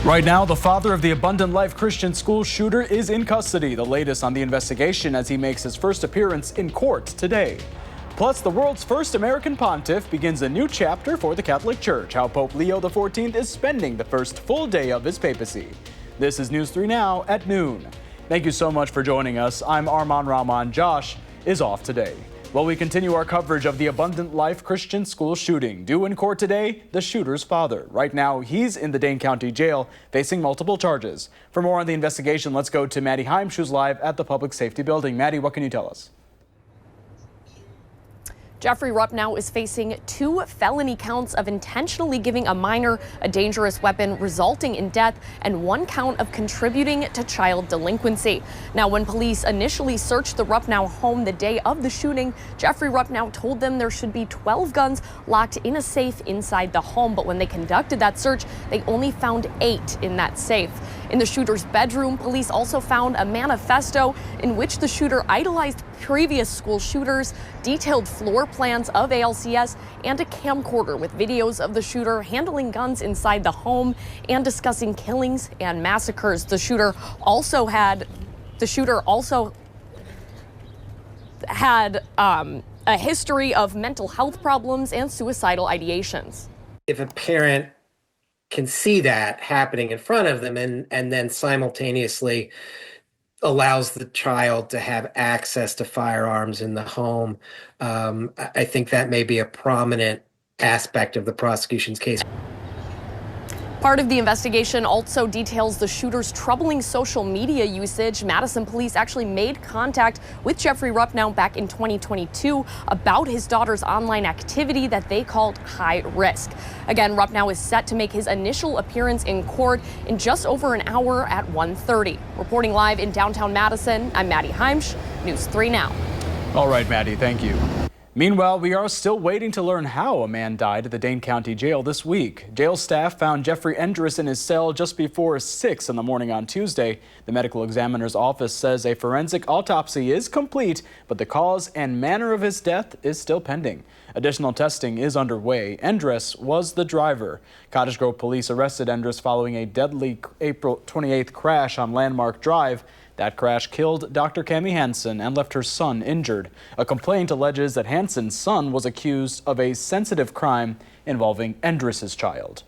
Right now, the father of the Abundant Life Christian School shooter is in custody. The latest on the investigation as he makes his first appearance in court today. Plus, the world's first American pontiff begins a new chapter for the Catholic Church. How Pope Leo XIV is spending the first full day of his papacy. This is News 3 Now at noon. Thank you so much for joining us. I'm Arman Rahman. Josh is off today. While we continue our coverage of the Abundant Life Christian School shooting, due in court today, the shooter's father. Right now, he's in the Dane County Jail facing multiple charges. For more on the investigation, let's go to Maddie Heimsch, who's live at the Public Safety Building. Maddie, what can you tell us? Jeffrey Rupp now is facing 2 felony counts of intentionally giving a minor a dangerous weapon resulting in death and 1 count of contributing to child delinquency. Now, when police initially searched the Ruppnow home the day of the shooting, Jeffrey Ruppnow told them there should be 12 guns locked in a safe inside the home. But when they conducted that search, they only found 8 in that safe. In the shooter's bedroom, police also found a manifesto in which the shooter idolized previous school shooters, detailed floor plans of ALCS, and a camcorder with videos of the shooter handling guns inside the home and discussing killings and massacres. The shooter also had a history of mental health problems and suicidal ideations. If a parent can see that happening in front of them and then simultaneously allows the child to have access to firearms in the home, I think that may be a prominent aspect of the prosecution's case. Part of the investigation also details the shooter's troubling social media usage. Madison police actually made contact with Jeffrey Ruppnow back in 2022 about his daughter's online activity that they called high risk. Again, Ruppnow is set to make his initial appearance in court in just over an hour at 1:30. Reporting live in downtown Madison, I'm Maddie Heimsch, News 3 Now. All right, Maddie, thank you. Meanwhile, we are still waiting to learn how a man died at the Dane County Jail this week. Jail staff found Jeffrey Endress in his cell just before 6 in the morning on Tuesday. The medical examiner's office says a forensic autopsy is complete, but the cause and manner of his death is still pending. Additional testing is underway. Endress was the driver. Cottage Grove police arrested Endress following a deadly April 28th crash on Landmark Drive. That crash killed Dr. Cami Hansen and left her son injured. A complaint alleges that Hansen's son was accused of a sensitive crime involving Endress's child.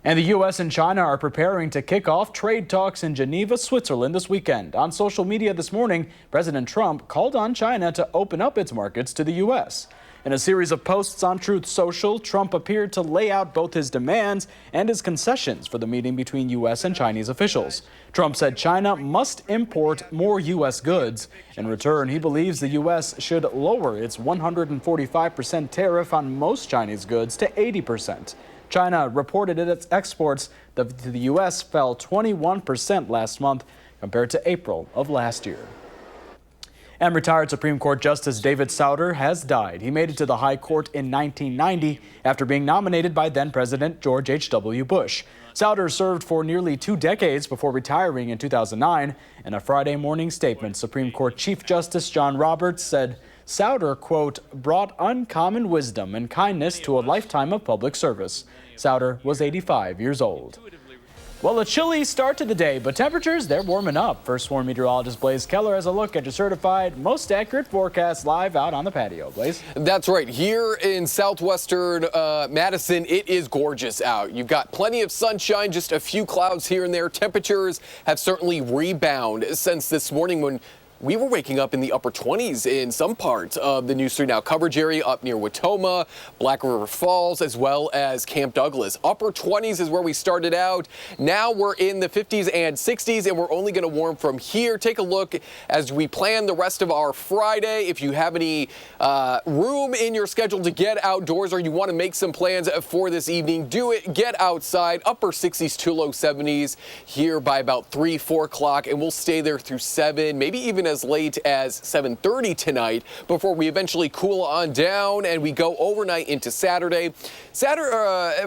And the U.S. and China are preparing to kick off trade talks in Geneva, Switzerland this weekend. On social media this morning, President Trump called on China to open up its markets to the U.S. In a series of posts on Truth Social, Trump appeared to lay out both his demands and his concessions for the meeting between U.S. and Chinese officials. Trump said China must import more U.S. goods. In return, he believes the U.S. should lower its 145% tariff on most Chinese goods to 80%. China reported its exports to the U.S. fell 21% last month compared to April of last year. And retired Supreme Court Justice David Souter has died. He made it to the High Court in 1990 after being nominated by then-President George H.W. Bush. Souter served for nearly 2 decades before retiring in 2009. In a Friday morning statement, Supreme Court Chief Justice John Roberts said Souter, quote, brought uncommon wisdom and kindness to a lifetime of public service. Souter was 85 years old. Well, a chilly start to the day, but temperatures, they're warming up. First Swarm meteorologist Blaze Keller has a look at your certified, most accurate forecast live out on the patio. Blaze? That's right. Here in southwestern Madison, it is gorgeous out. You've got plenty of sunshine, just a few clouds here and there. Temperatures have certainly rebounded since this morning when we were waking up in the upper 20s in some parts of the News 3 Now coverage area up near Watoma, Black River Falls, as well as Camp Douglas. Upper 20s is where we started out. Now we're in the 50s and 60s, and we're only going to warm from here. Take a look as we plan the rest of our Friday. If you have any room in your schedule to get outdoors or you want to make some plans for this evening, do it. Get outside. Upper 60s to low 70s here by about 3, 4 o'clock, and we'll stay there through 7, maybe even as late as 7:30 tonight before we eventually cool on down and we go overnight into Saturday.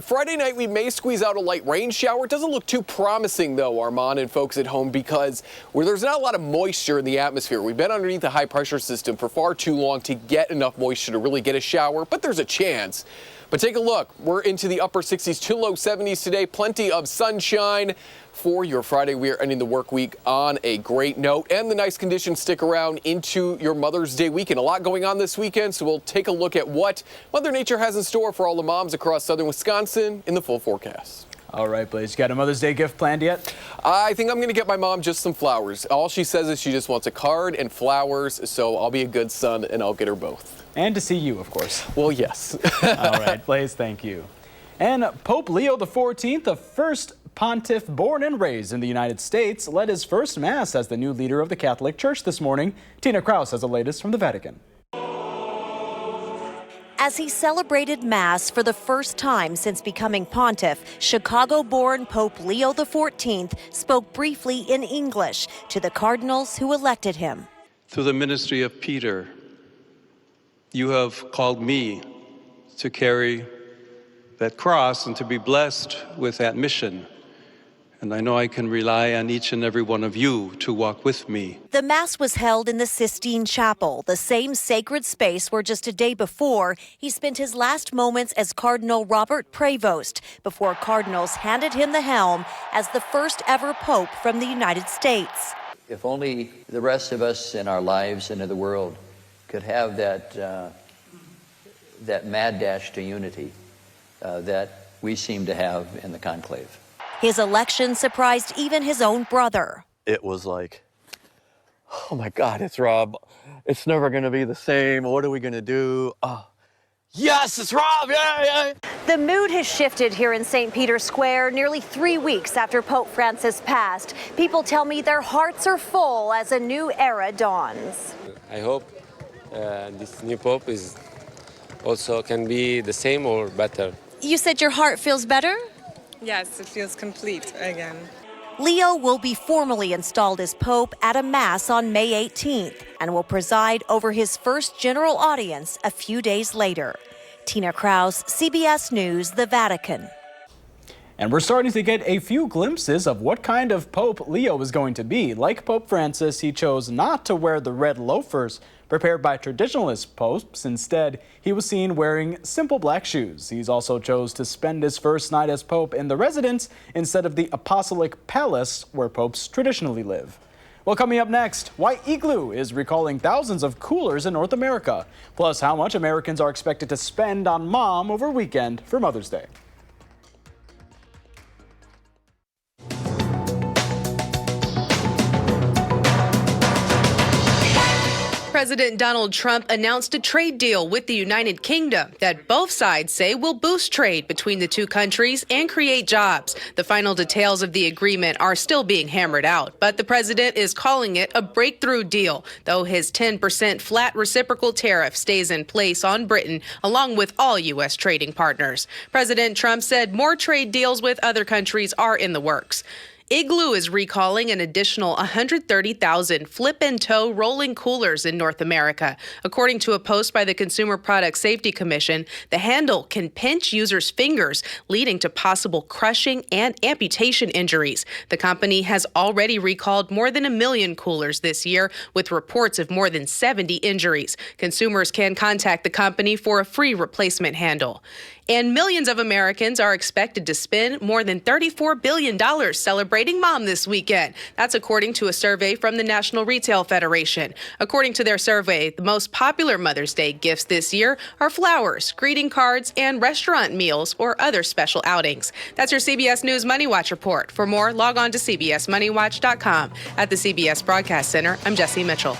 Friday night, we may squeeze out a light rain shower. It doesn't look too promising, though, Armand and folks at home, because there's not a lot of moisture in the atmosphere. We've been underneath the high pressure system for far too long to get enough moisture to really get a shower, but there's a chance. But take a look. We're into the upper 60s to low 70s today. Plenty of sunshine for your Friday. We are ending the work week on a great note, and the nice conditions stick around into your Mother's Day weekend. A lot going on this weekend, so we'll take a look at what Mother Nature has in store for all the moms across southern Wisconsin in the full forecast. All right, Blaze, you got a Mother's Day gift planned yet? I think I'm going to get my mom just some flowers. All she says is she just wants a card and flowers, so I'll be a good son and I'll get her both. And to see you, of course. Well, yes. All right, Blaze, thank you. And Pope Leo XIV, the first pontiff born and raised in the United States, led his first Mass as the new leader of the Catholic Church this morning. Tina Kraus has the latest from the Vatican. As he celebrated Mass for the first time since becoming pontiff, Chicago-born Pope Leo XIV spoke briefly in English to the cardinals who elected him. Through the ministry of Peter, you have called me to carry that cross and to be blessed with that mission. And I know I can rely on each and every one of you to walk with me. The Mass was held in the Sistine Chapel, the same sacred space where just a day before he spent his last moments as Cardinal Robert Prevost, before cardinals handed him the helm as the first ever pope from the United States. If only the rest of us in our lives and in the world could have that mad dash to unity that we seem to have in the conclave. His election surprised even his own brother. It was like, oh my God, it's Rob. It's never going to be the same. What are we going to do? Oh, yes, it's Rob. Yeah. The mood has shifted here in St. Peter's Square nearly 3 weeks after Pope Francis passed. People tell me their hearts are full as a new era dawns. I hope this new Pope is also can be the same or better. You said your heart feels better? Yes, it feels complete again. Leo will be formally installed as Pope at a Mass on May 18th and will preside over his first general audience a few days later. Tina Kraus, CBS News, the Vatican. And we're starting to get a few glimpses of what kind of Pope Leo is going to be. Like Pope Francis, he chose not to wear the red loafers prepared by traditionalist popes. Instead, he was seen wearing simple black shoes. He's also chose to spend his first night as Pope in the residence instead of the apostolic palace where popes traditionally live. Well, coming up next, why Igloo is recalling thousands of coolers in North America, plus how much Americans are expected to spend on mom over weekend for Mother's Day. President Donald Trump announced a trade deal with the United Kingdom that both sides say will boost trade between the two countries and create jobs. The final details of the agreement are still being hammered out, but the president is calling it a breakthrough deal, though his 10% flat reciprocal tariff stays in place on Britain, along with all U.S. trading partners. President Trump said more trade deals with other countries are in the works. Igloo is recalling an additional 130,000 flip-and-tow rolling coolers in North America. According to a post by the Consumer Product Safety Commission, the handle can pinch users' fingers, leading to possible crushing and amputation injuries. The company has already recalled more than 1 million coolers this year, with reports of more than 70 injuries. Consumers can contact the company for a free replacement handle. And millions of Americans are expected to spend more than $34 billion celebrating Mom this weekend. That's according to a survey from the National Retail Federation. According to their survey, the most popular Mother's Day gifts this year are flowers, greeting cards, and restaurant meals or other special outings. That's your CBS News Money Watch report. For more, log on to cbsmoneywatch.com. At the CBS Broadcast Center, I'm Jesse Mitchell.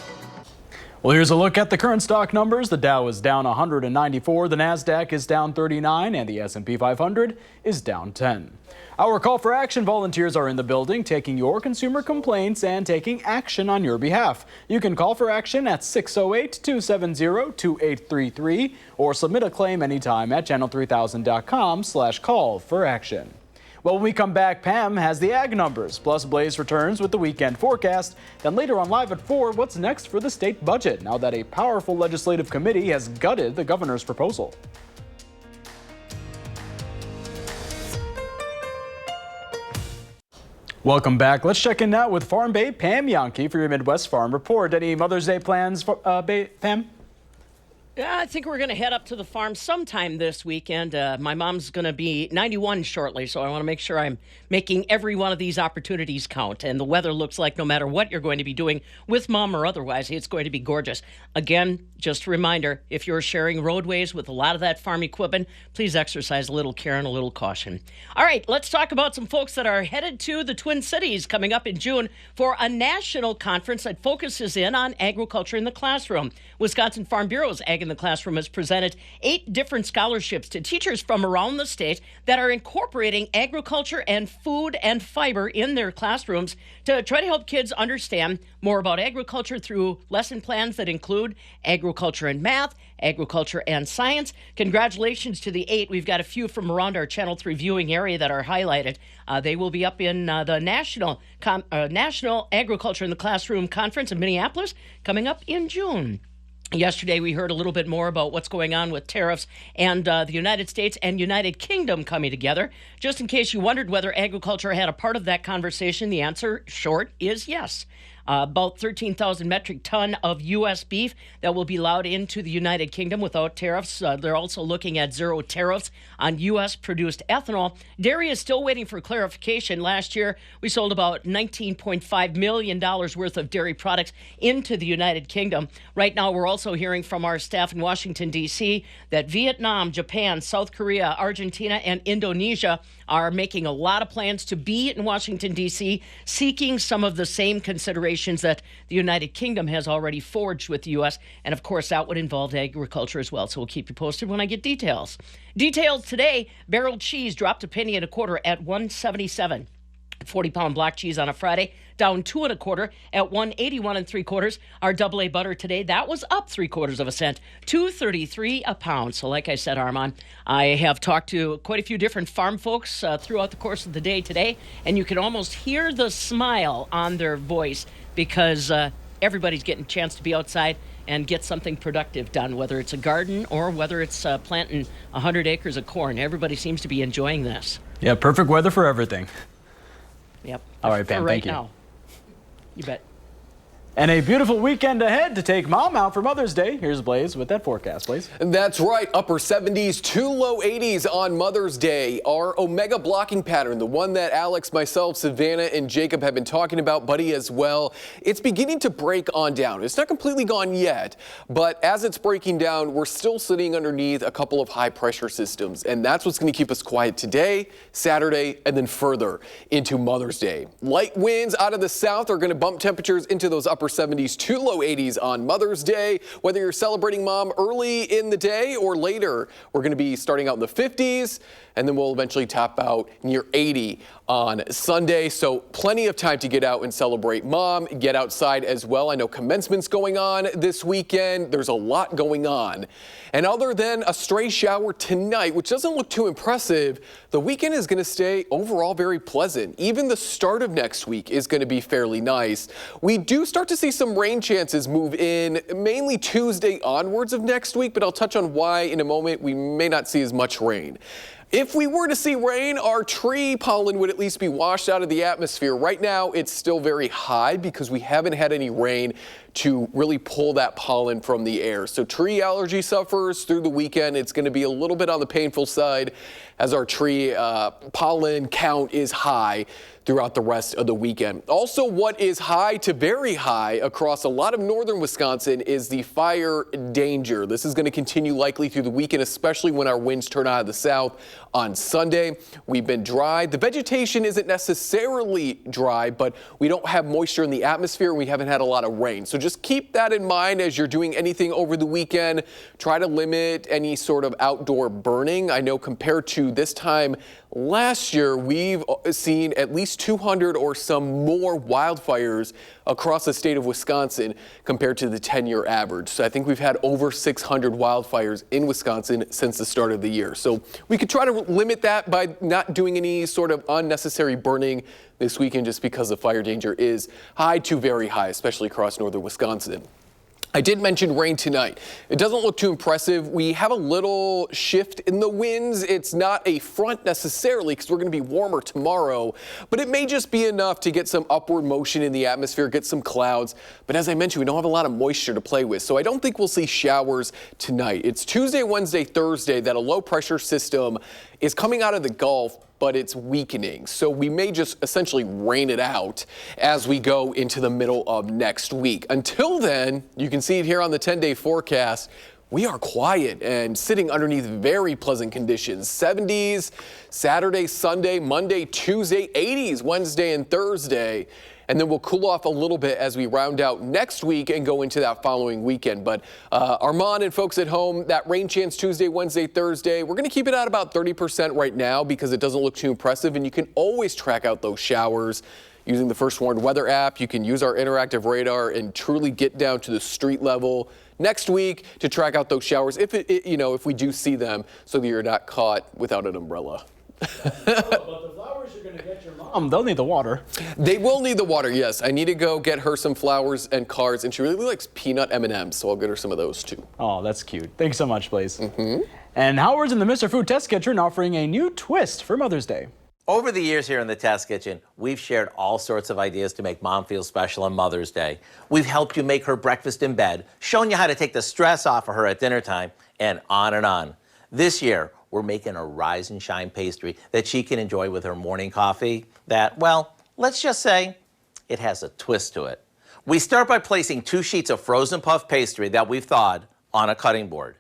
Well, here's a look at the current stock numbers. The Dow is down 194, the Nasdaq is down 39, and the S&P 500 is down 10. Our call for action volunteers are in the building, taking your consumer complaints and taking action on your behalf. You can call for action at 608-270-2833 or submit a claim anytime at channel3000.com/call-for-action. Well, when we come back, Pam has the ag numbers, plus Blaze returns with the weekend forecast. Then later on Live at 4, what's next for the state budget now that a powerful legislative committee has gutted the governor's proposal? Welcome back. Let's check in now with Farm Babe Pam Yankee for your Midwest Farm Report. Any Mother's Day plans, for, Pam? I think we're going to head up to the farm sometime this weekend. My mom's going to be 91 shortly, so I want to make sure I'm making every one of these opportunities count. And the weather looks like no matter what you're going to be doing with mom or otherwise, it's going to be gorgeous. Again, just a reminder, if you're sharing roadways with a lot of that farm equipment, please exercise a little care and a little caution. All right, let's talk about some folks that are headed to the Twin Cities coming up in June for a national conference that focuses in on agriculture in the classroom. Wisconsin Farm Bureau's Ag in the Classroom has presented 8 different scholarships to teachers from around the state that are incorporating agriculture and food and fiber in their classrooms to try to help kids understand more about agriculture through lesson plans that include agriculture and math, agriculture and science. Congratulations to the 8. We've got a few from around our Channel 3 viewing area that are highlighted. They will be up in the National Agriculture in the Classroom Conference in Minneapolis coming up in June. Yesterday, we heard a little bit more about what's going on with tariffs and the United States and United Kingdom coming together. Just in case you wondered whether agriculture had a part of that conversation, the answer, short, is yes. About 13,000 metric ton of U.S. beef that will be allowed into the United Kingdom without tariffs. They're also looking at zero tariffs on U.S.-produced ethanol. Dairy is still waiting for clarification. Last year, we sold about $19.5 million worth of dairy products into the United Kingdom. Right now, we're also hearing from our staff in Washington, D.C., that Vietnam, Japan, South Korea, Argentina, and Indonesia are making a lot of plans to be in Washington, D.C., seeking some of the same considerations that the United Kingdom has already forged with the U.S., and of course that would involve agriculture as well, so we'll keep you posted when I get details. Details today, barreled cheese dropped a penny and a quarter at $1.77. 40-pound block cheese on a Friday, down 2 1/4 at $1.81 3/4. Our AA butter today, that was up 3/4 cent, $2.33 a pound. So like I said, Armand, I have talked to quite a few different farm folks throughout the course of the day today, and you can almost hear the smile on their voice because everybody's getting a chance to be outside and get something productive done, whether it's a garden or whether it's planting 100 acres of corn. Everybody seems to be enjoying this. Yeah, perfect weather for everything. Yep. All right, Pam, thank you. Now. You bet. And a beautiful weekend ahead to take mom out for Mother's Day. Here's Blaze with that forecast, Blaze. That's right. Upper 70s to low 80s on Mother's Day. Our Omega blocking pattern, the one that Alex, myself, Savannah, and Jacob have been talking about, Buddy as well, it's beginning to break on down. It's not completely gone yet, but as it's breaking down, we're still sitting underneath a couple of high pressure systems, and that's what's going to keep us quiet today, Saturday, and then further into Mother's Day. Light winds out of the south are going to bump temperatures into those upper 70s to low 80s on Mother's Day. Whether you're celebrating mom early in the day or later, we're going to be starting out in the 50s, and then we'll eventually top out near 80 on Sunday. So plenty of time to get out and celebrate mom, get outside as well. I know commencement's going on this weekend. There's a lot going on. And other than a stray shower tonight, which doesn't look too impressive, the weekend is going to stay overall very pleasant. Even the start of next week is going to be fairly nice. We do start to see some rain chances move in mainly Tuesday onwards of next week, but I'll touch on why in a moment. We may not see as much rain. If we were to see rain, our tree pollen would at least be washed out of the atmosphere. Right now, it's still very high because we haven't had any rain to really pull that pollen from the air. So tree allergy sufferers through the weekend, it's going to be a little bit on the painful side as our tree pollen count is high throughout the rest of the weekend. Also, what is high to very high across a lot of northern Wisconsin is the fire danger. This is going to continue likely through the weekend, especially when our winds turn out of the south on Sunday. We've been dry. The vegetation isn't necessarily dry, but we don't have moisture in the atmosphere and we haven't had a lot of rain. So just keep that in mind as you're doing anything over the weekend. Try to limit any sort of outdoor burning. I know compared to this time last year, we've seen at least 200 or some more wildfires across the state of Wisconsin compared to the 10-year average. So I think we've had over 600 wildfires in Wisconsin since the start of the year. So we could try to limit that by not doing any sort of unnecessary burning this weekend just because the fire danger is high to very high, especially across northern Wisconsin. I did mention rain tonight. It doesn't look too impressive. We have a little shift in the winds. It's not a front necessarily because we're going to be warmer tomorrow, but it may just be enough to get some upward motion in the atmosphere, get some clouds. But as I mentioned, we don't have a lot of moisture to play with, so I don't think we'll see showers tonight. It's Tuesday, Wednesday, Thursday that a low pressure system is coming out of the Gulf, but it's weakening. So we may just essentially rain it out as we go into the middle of next week. Until then, you can see it here on the 10-day forecast. We are quiet and sitting underneath very pleasant conditions. 70s Saturday, Sunday, Monday, Tuesday, 80s Wednesday and Thursday. And then we'll cool off a little bit as we round out next week and go into that following weekend. But Armand and folks at home, that rain chance Tuesday, Wednesday, Thursday, we're going to keep it at about 30% right now because it doesn't look too impressive. And you can always track out those showers using the First Warned Weather app. You can use our interactive radar and truly get down to the street level next week to track out those showers if we do see them, so that you're not caught without an umbrella. But the flowers you're going to get your mom, they'll need the water. They will need the water, yes. I need to go get her some flowers and cards, and she really likes peanut M&Ms, so I'll get her some of those too. Oh, that's cute. Thanks so much, Blaze. And Howard's in the Mr. Food Test Kitchen offering a new twist for Mother's Day. Over the years here in the Test Kitchen, we've shared all sorts of ideas to make Mom feel special on Mother's Day. We've helped you make her breakfast in bed, shown you how to take the stress off of her at dinner time, and on and on. This year, we're making a Rise and Shine pastry that she can enjoy with her morning coffee that, well, let's just say it has a twist to it. We start by placing 2 sheets of frozen puff pastry that we've thawed on a cutting board.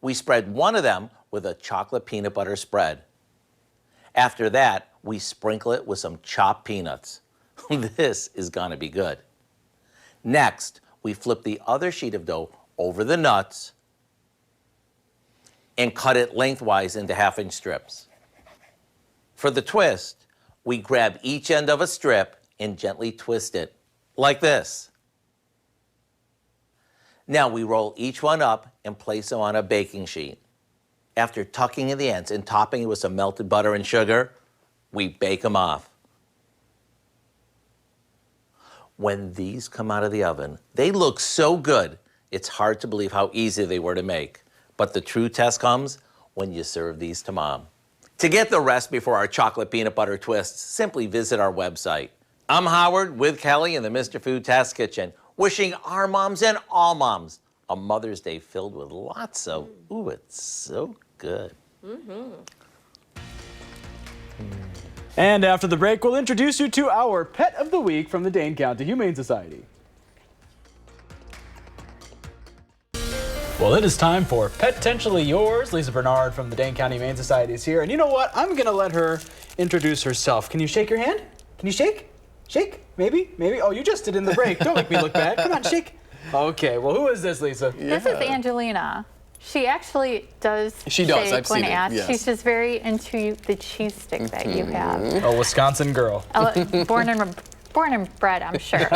We spread one of them with a chocolate peanut butter spread. After that, we sprinkle it with some chopped peanuts. This is gonna be good. Next, we flip the other sheet of dough over the nuts and cut it lengthwise into half-inch strips. For the twist, we grab each end of a strip and gently twist it like this. Now we roll each one up and place them on a baking sheet. After tucking in the ends and topping it with some melted butter and sugar, we bake them off. When these come out of the oven, they look so good, it's hard to believe how easy they were to make. But the true test comes when you serve these to Mom. To get the recipe for our chocolate peanut butter twists, simply visit our website. I'm Howard with Kelly in the Mr. Food Test Kitchen, wishing our moms and all moms a Mother's Day filled with lots of, ooh, it's so good. And after the break, we'll introduce you to our Pet of the Week from the Dane County Humane Society. Well, it is time for Petentially Yours. Lisa Bernard from the Dane County Humane Society is here. And you know what? I'm going to let her introduce herself. Can you shake your hand? Can you shake? Shake? Maybe? Maybe? Oh, you just did in the break. Don't make me look bad. Come on, shake. Okay, well, who is this, Lisa? This is Angelina. She actually does shake I've seen it, yes. She's just very into the cheese stick that you have. A Wisconsin girl. Born and bred, I'm sure.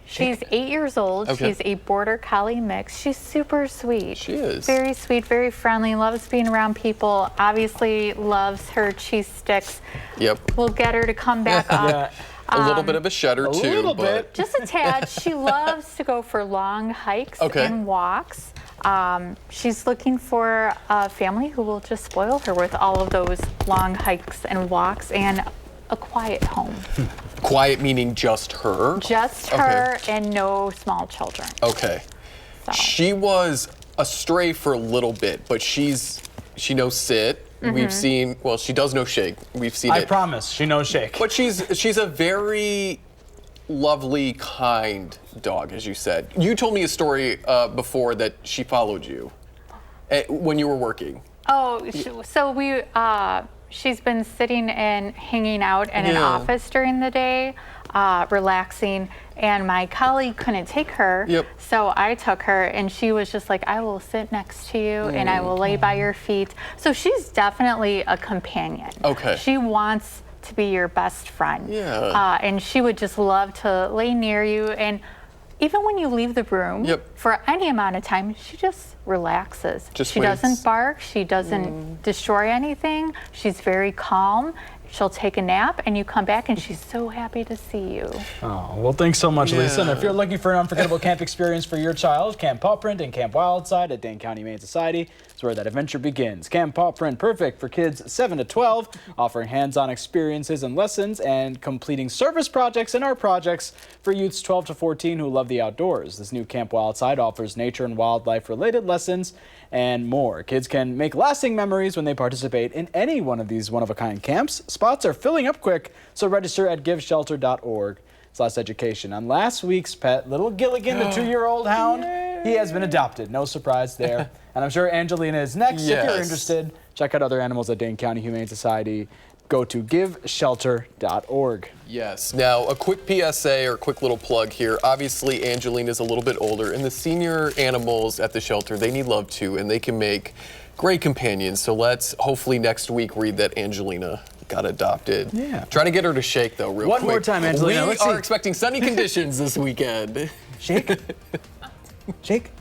She's 8 years old. Okay. She's a Border Collie mix. She's super sweet. She is. Very sweet, very friendly, loves being around people, obviously loves her cheese sticks. Yep. We'll get her to come back up. A little bit of a shudder too. A little bit. Just a tad. She loves to go for long hikes and walks. She's looking for a family who will just spoil her with all of those long hikes and walks and a quiet home. Quiet meaning just her? Just her and no small children. Okay. So. She was a stray for a little bit, but she knows sit. We've seen, well, she does know shake. We've seen it. I promise, she knows shake. But she's a very lovely, kind dog, as you said. You told me a story before that she followed you when you were working. Oh, so she's been sitting and hanging out in an office during the day, relaxing, and my colleague couldn't take her, so I took her, and she was just like, I will sit next to you, and I will lay by your feet. So she's definitely a companion. Okay. She wants to be your best friend. Yeah. And she would just love to lay near you, and even when you leave the room, for any amount of time, she just relaxes. She doesn't bark. She doesn't destroy anything. She's very calm. she'll take a nap, and you come back, and she's so happy to see you. Oh, well, thanks so much, Lisa. And if you're looking for an unforgettable camp experience for your child, Camp Paw Print and Camp Wildside at Dane County Humane Society is where that adventure begins. Camp Paw Print, perfect for kids 7 to 12, offering hands-on experiences and lessons and completing service projects and art projects for youths 12 to 14 who love the outdoors. This new Camp Wildside offers nature and wildlife-related lessons and more. Kids can make lasting memories when they participate in any one of these one-of-a-kind camps. Spots are filling up quick, so register at giveshelter.org/education. On last week's pet, little Gilligan, the 2-year-old hound, he has been adopted. No surprise there. And I'm sure Angelina is next. If you're interested, check out other animals at Dane County Humane Society. Go to giveshelter.org. Yes. Now, a quick PSA or quick little plug here. Obviously, Angelina's a little bit older, and the senior animals at the shelter, they need love too, and they can make great companions. So let's hopefully next week read that Angelina got adopted. Yeah. Trying to get her to shake, though, real quick. One more time, Angelina. We are expecting sunny conditions this weekend. Shake. Shake.